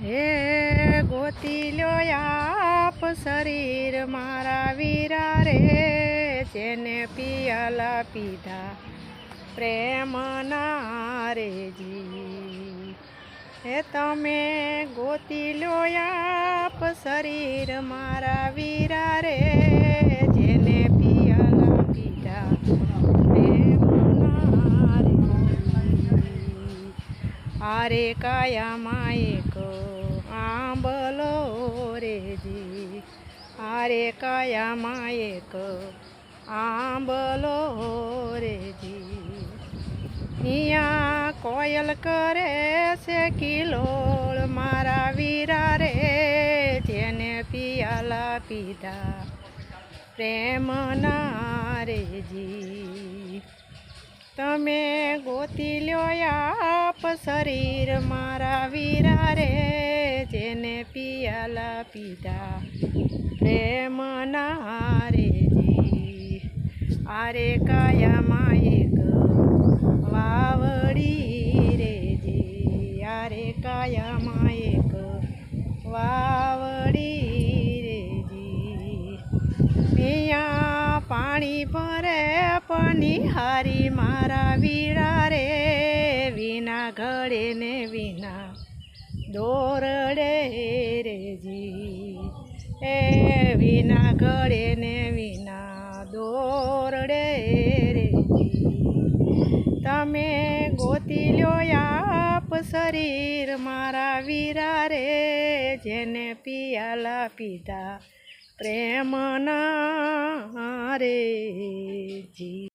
હે ગોતી લ્યો આપ શરીર મારા વીરા રે, જેને પિયાલા પીધા પ્રેમના રેજી. હે તમે ગોતી લ્યો આપ શરીર મારા વીરા રે, જેને પિયાલા પીધા પ્રેમના રેજી. આરે કાયામાં એક આંબલો રેજી, આરે કાયામાં એક આંબલો રેજી. અહીંયા કોયલ કરે છે કિલોળ મારા વીરા રે, જેને પિયાલા પીધા પ્રેમના રેજી. તમે ગોતી લ્યો આપ શરીર મારા વીરા રે, જેને પિયાલા પીધા પ્રેમના રેજી. આરે કાયામાં એક વાવડી રેજી, આરે કાયામાં એક વાવડી રેજી. અહીંયા પાણી ભરે પનિહારી મારા વીરા રે, વિના ઘડે ને વિના દોરડે રેજી. એ વિના ઘડે ને વિના દોરડે રેજી. તમે ગોતી લ્યો આપ શરીર મારા વીરા રે, જેને પિયાલા પીધા પ્રેમના રેજી.